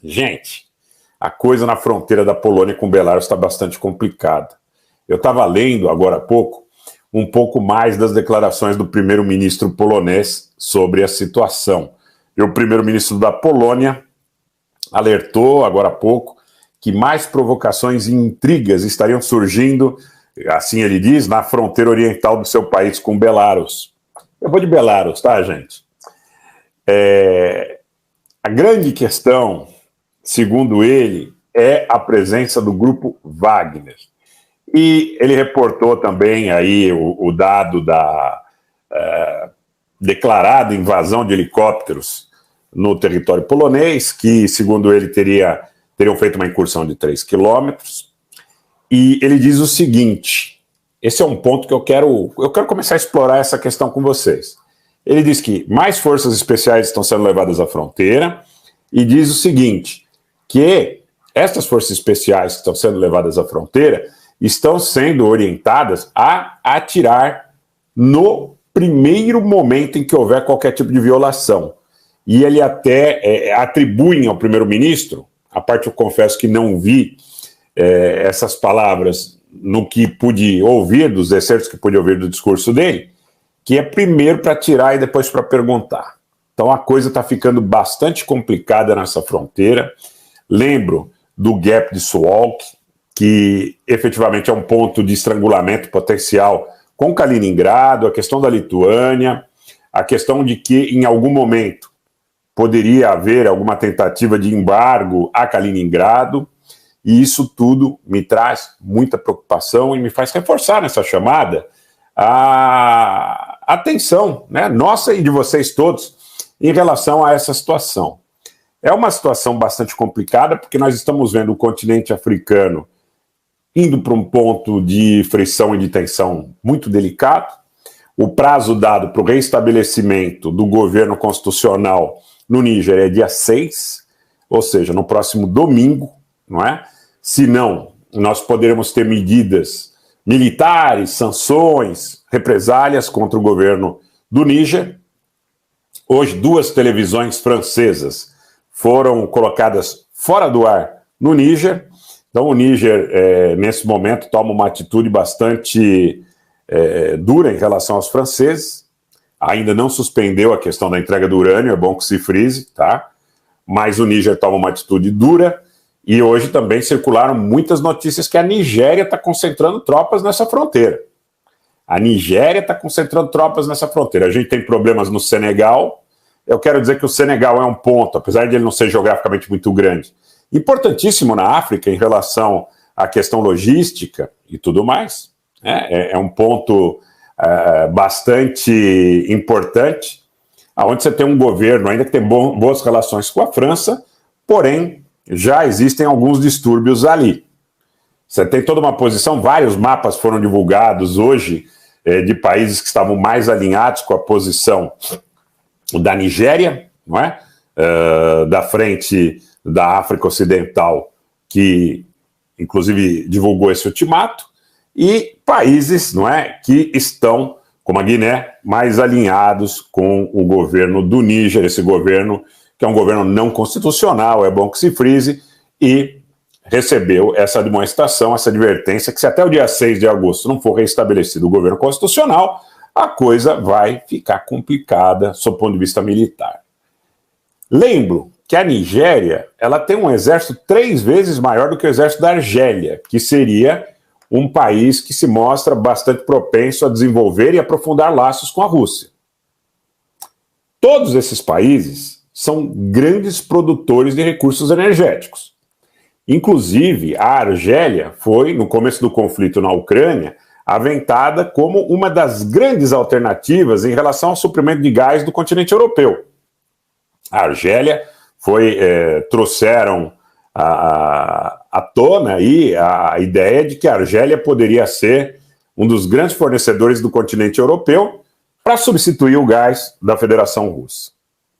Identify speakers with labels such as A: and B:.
A: Gente, a coisa na fronteira da Polônia com Belarus está bastante complicada. Eu estava lendo agora há pouco um pouco mais das declarações do primeiro-ministro polonês sobre a situação. E o primeiro-ministro da Polônia alertou agora há pouco que mais provocações e intrigas estariam surgindo, assim ele diz, na fronteira oriental do seu país com Belarus. Eu vou de Belarus, tá, gente? A grande questão, segundo ele, é a presença do grupo Wagner. E ele reportou também aí o dado da declarada invasão de helicópteros no território polonês, que, segundo ele, teriam feito uma incursão de 3 quilômetros. E ele diz o seguinte, esse é um ponto que eu quero começar a explorar essa questão com vocês. Ele diz que mais forças especiais estão sendo levadas à fronteira e diz o seguinte, que estas forças especiais que estão sendo levadas à fronteira estão sendo orientadas a atirar no primeiro momento em que houver qualquer tipo de violação. E ele até atribui ao primeiro-ministro, a parte eu confesso que não vi essas palavras no que pude ouvir, dos excertos que pude ouvir do discurso dele, que é primeiro para atirar e depois para perguntar. Então a coisa está ficando bastante complicada nessa fronteira. Lembro do Gap de Suwałki, que efetivamente é um ponto de estrangulamento potencial com Kaliningrado, a questão da Lituânia, a questão de que em algum momento poderia haver alguma tentativa de embargo a Kaliningrado, e isso tudo me traz muita preocupação e me faz reforçar nessa chamada a atenção, né, nossa e de vocês todos em relação a essa situação. É uma situação bastante complicada porque nós estamos vendo o continente africano indo para um ponto de frição e de tensão muito delicado. O prazo dado para o reestabelecimento do governo constitucional no Níger é dia 6, ou seja, no próximo domingo, não é? Se não, nós poderemos ter medidas militares, sanções, represálias contra o governo do Níger. Hoje, 2 televisões francesas foram colocadas fora do ar no Níger. Então, o Níger, nesse momento, toma uma atitude bastante dura em relação aos franceses. Ainda não suspendeu a questão da entrega do urânio, é bom que se frise, tá? Mas o Níger toma uma atitude dura e hoje também circularam muitas notícias que a Nigéria está concentrando tropas nessa fronteira. A Nigéria está concentrando tropas nessa fronteira. A gente tem problemas no Senegal. Eu quero dizer que o Senegal é um ponto, apesar de ele não ser geograficamente muito grande, importantíssimo na África em relação à questão logística e tudo mais. É um ponto bastante importante, onde você tem um governo ainda que tem boas relações com a França, porém já existem alguns distúrbios ali. Você tem toda uma posição, vários mapas foram divulgados hoje de países que estavam mais alinhados com a posição da Nigéria, não é? Da frente da África Ocidental, que inclusive divulgou esse ultimato, e países, não é, que estão, como a Guiné, mais alinhados com o governo do Níger, esse governo que é um governo não constitucional, é bom que se frise, e recebeu essa admoestação, essa advertência, que se até o dia 6 de agosto não for restabelecido o governo constitucional, a coisa vai ficar complicada sob o ponto de vista militar. Lembro que a Nigéria, ela tem um exército 3 vezes maior do que o exército da Argélia, que seria um país que se mostra bastante propenso a desenvolver e aprofundar laços com a Rússia. Todos esses países são grandes produtores de recursos energéticos. Inclusive, a Argélia foi, no começo do conflito na Ucrânia, aventada como uma das grandes alternativas em relação ao suprimento de gás do continente europeu. A Argélia trouxeram à tona aí a ideia de que a Argélia poderia ser um dos grandes fornecedores do continente europeu para substituir o gás da Federação Russa.